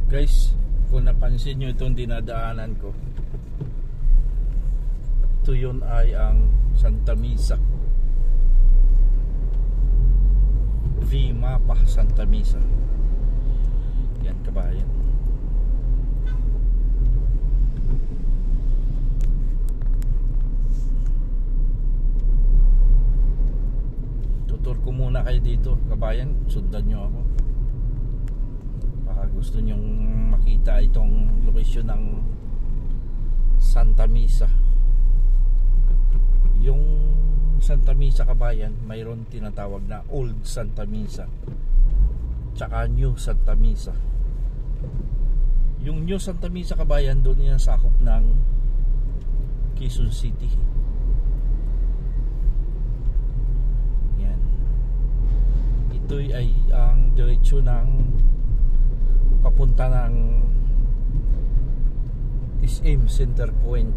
Guys, kung napansin nyo itong dinadaanan ko, ito yun ay ang Santa Misa, V-Mapa Santa Misa. Yan kabayan. Tutur ko muna kayo dito kabayan, sundan nyo ako. Gusto nyong makita itong lokasyon ng Santa Misa. Yung Santa Misa kabayan, mayroon tinatawag na Old Santa Misa tsaka New Santa Misa. Yung New Santa Misa kabayan, doon yan sakop ng Quezon City. Yan. Ito ay ang diretsyo ng papunta ng SM Center Point.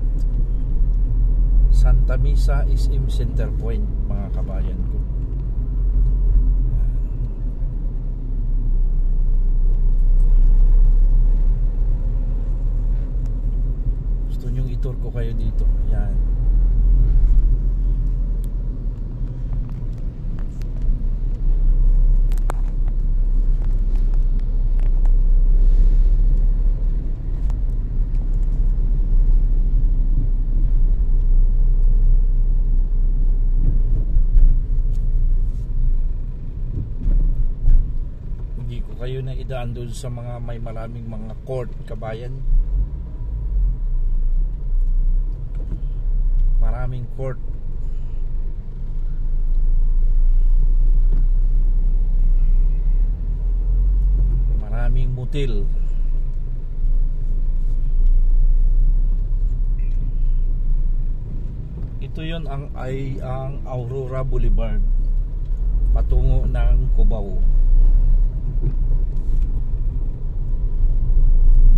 Santa Misa SM Center Point, mga kabayan ko. Gusto nyong itur ko kayo dito. Yan. Kayo na idaan doon sa mga may maraming mga court kabayan. Maraming court. Maraming motel. Ito yun ang Aurora Boulevard patungo ng Cubao.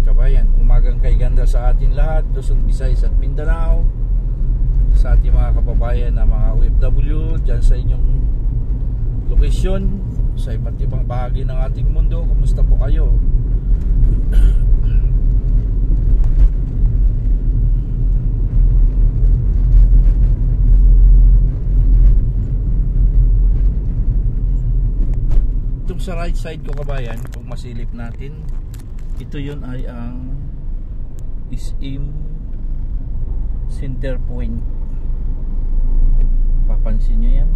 Kabayan, umagang kay ganda sa atin lahat, Luzon, Visayas at Mindanao, sa ating mga kababayan na mga OFW dyan sa inyong lokasyon, sa iba't ibang bahagi ng ating mundo. Kumusta po kayo? Itong sa right side ko kabayan, kung masilip natin, ito yun ay ang SM Center Point. Papansin nyo yan,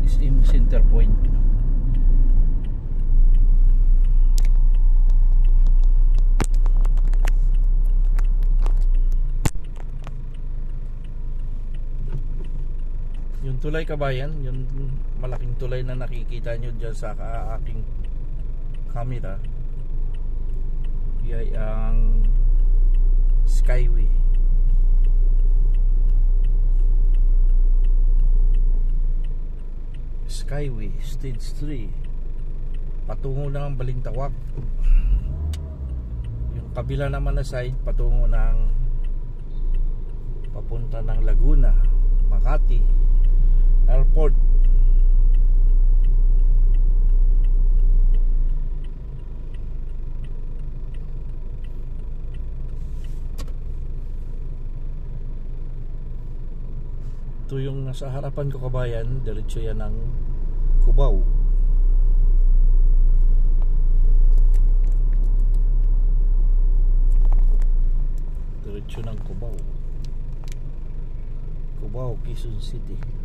SM Center Point. Yung tulay kabayan, yung malaking tulay na nakikita nyo dyan sa aking camera, ay ang Skyway. Skyway Stage 3 patungo ng Balintawak. Yung kabila naman na side patungo ng papunta ng Laguna, Makati Airport. Ito yung nasa harapan ko kabayan, diretso yan ng Cubao. Diretso ng Cubao. Cubao, Quezon City.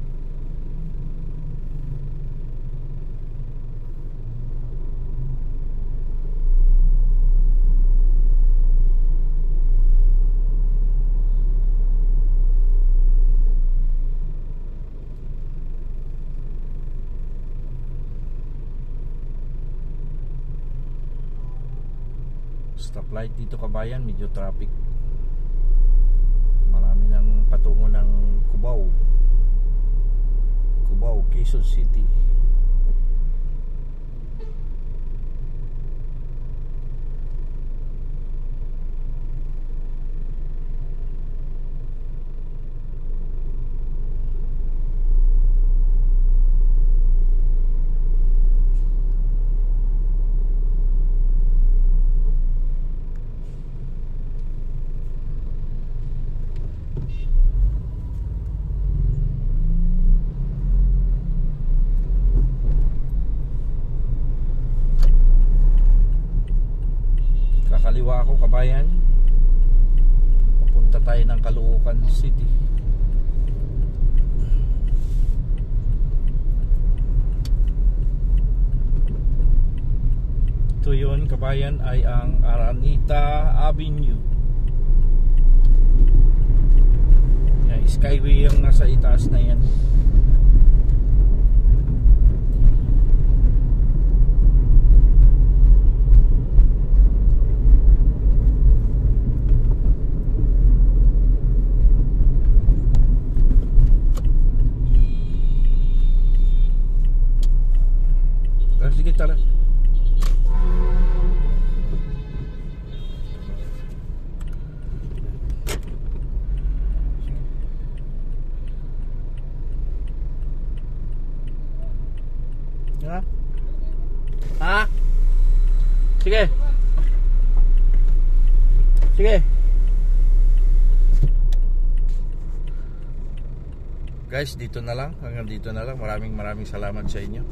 Stoplight dito kabayan, medyo traffic. Marami nang patungo ng Cubao. Cubao, Quezon City. kaliwa ako, kabayan. Papunta tayo ng Caloocan City. Ito yun, kabayan, ay ang Araneta Avenue. Yan, Skyway yung nasa itaas na yan. Sige, tara. Ha? Ha? Sige. Sige. Guys, dito na lang. Hanggang dito na lang. Maraming salamat sa inyo.